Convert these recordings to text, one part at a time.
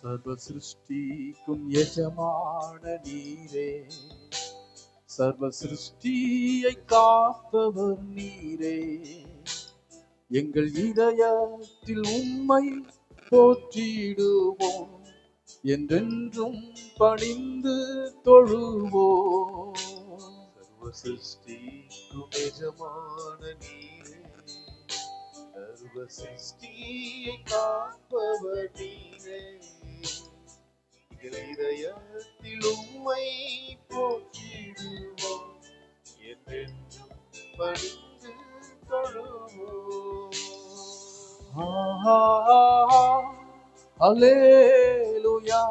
சர்வ சிருஷ்டிக்கும் எஜமான நீரே, சர்வ சிருஷ்டியை காப்பவர் நீரே. எங்கள் இதயத்தில் உம்மை போற்றிடுவோம், என்றென்றும் பணிந்து தொழுவோம். சர்வ சிருஷ்டிக்கும் எஜமான நீரே, சர்வ சிருஷ்டியை காப்பவர் நீரே. இதயத்தில் உம்மை போற்றிடுவோம், என்றென்றும் பணிந்து தொழுவோம். அல்லேலூயா,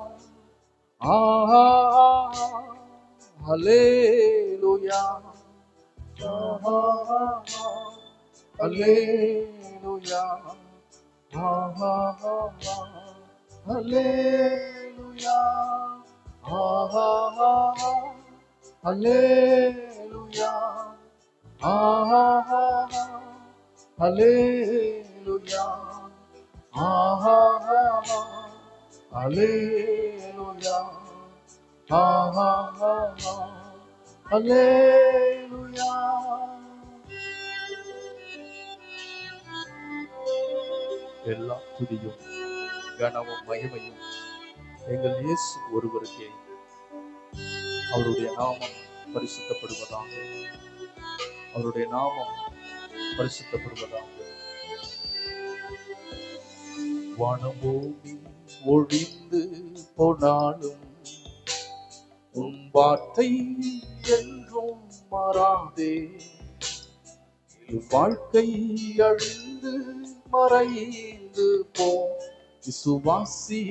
அல்லேலூயா, அல்லேலூயா, அல்லேலூயா, அல்லேலூயா, அல்லேலூயா, அல்லேலூயா, அல்லேலூயா. எல்லா துதியும் கனமும் மகிமையும் எங்கள் இயேசு ஒருவருக்கே. அவருடைய நாமம் பரிசுத்தப்படுவதாக, அவருடைய நாமம் பரிசுத்தப்படுவதாக. வானபூமி ஒழிந்து போனாலும் உன் வார்த்தை என்றும் மாறாதே. வாழ்க்கை அழிந்து மறைந்து போ, விசுவாசி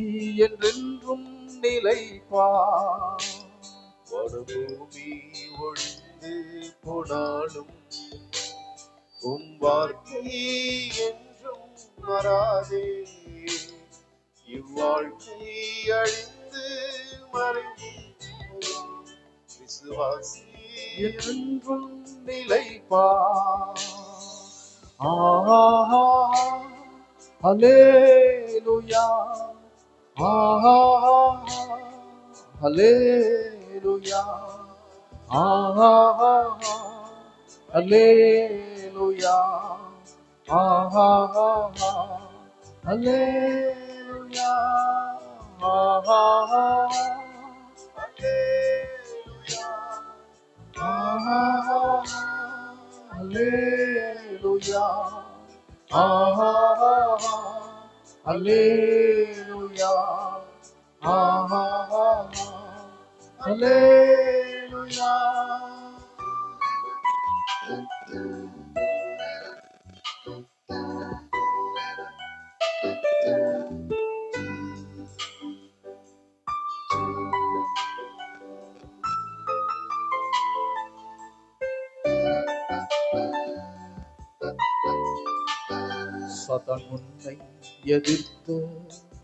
என்றென்றும் நிலைப்பார். வானபூமி ஒழிந்து போனாலும் உன் வார்த்தை என்றும் மாறாதே. இவ்வாழ்க்கை அழிந்து மறைந்து விசுவாசி என்றும் நிலைப்பார். அல்லேலூயா, அல்லேலூயா, அல்லேலூயா, அல்லேலூயா, அல்லேலூயா, அல்லேலூயா, அல்லேலூயா. சாத்தான் உன்னை எதிர்த்த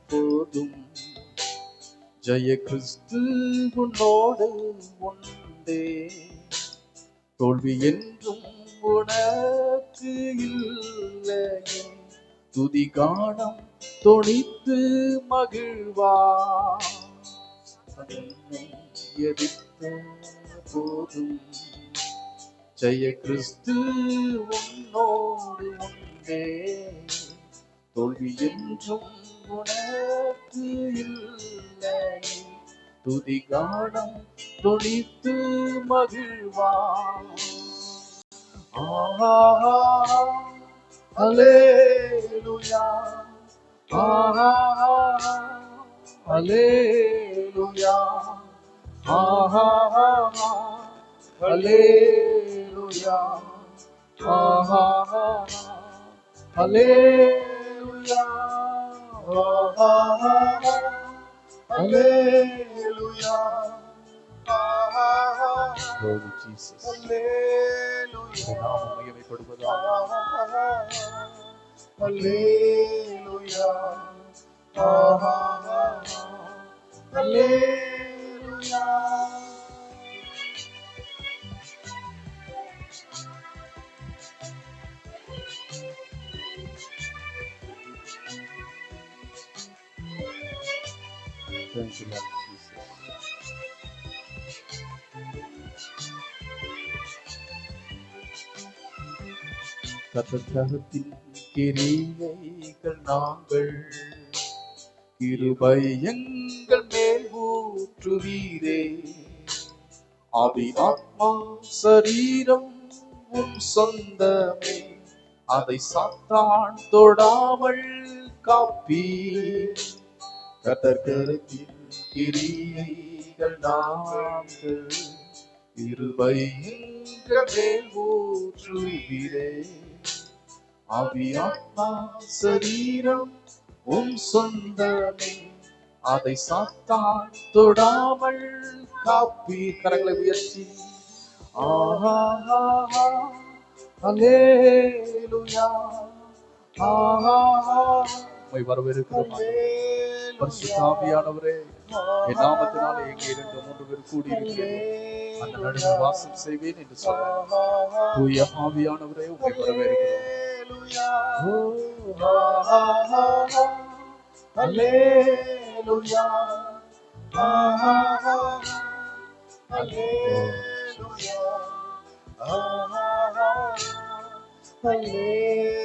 போதும் ஜெய கிறிஸ்து உன்னோடு உண்டே. தோல்வி என்றும் உனக்கு இல்லையே, துதி காணம் தொனித்து மகிழ்வார். உன்னை எதிர்த்த போதும் ஜெய கிறிஸ்து உன்னோடு உண்டே. தோல்வி என்றும் உனக்கு இல்லை, துதி காணம் தொனித்து மகிழ்வார். அல்லேலூயா, அல்லேலூயா, அல்லேலூயா, அல்லேலூயா, அல்லேலூயா. Glory Jesus. அல்லேலூயா, நாமம் மகிமைப்படுவதாக. அல்லேலூயா, அல்லேலூயா. Thank you, Lord Jesus. கர்த்தத்தின் கிரியைகள் நாங்கள் கிருபை எங்கள் மேல் ஊற்றுவீரே. ஆவி ஆத்மா சரீரம் உம் சொந்தமே, அதை சாத்தான் தொடாமல் காப்பி. கர்த்தத்தின் கிரியைகள் நாங்கள் கிருபை எங்கள் மேல் ஊற்றுவீரே. ஆவி ஆத்மா சரீரம் உம் சொந்தமே, அதை சாத்தான் தொடாமல் காப்பி. கரங்களை உயர்த்தி ஆஹா அல்லேலூயா ஆஹா உம்மை வரவேற்கிறோம். பரிசுத்த ஆவியானவரே, என் நாமத்தினாலே எங்கே 2-3 பேர் கூடி இருக்கிறேன் அந்த நடுவில் வாசம் செய்வேன் என்று சொன்னார். தூய ஆவியானவரே, உம்மை வரவேற்கிறோம். அல்லேலூயா அல்லேலூயா அல்லேலூயா அல்லேலூயா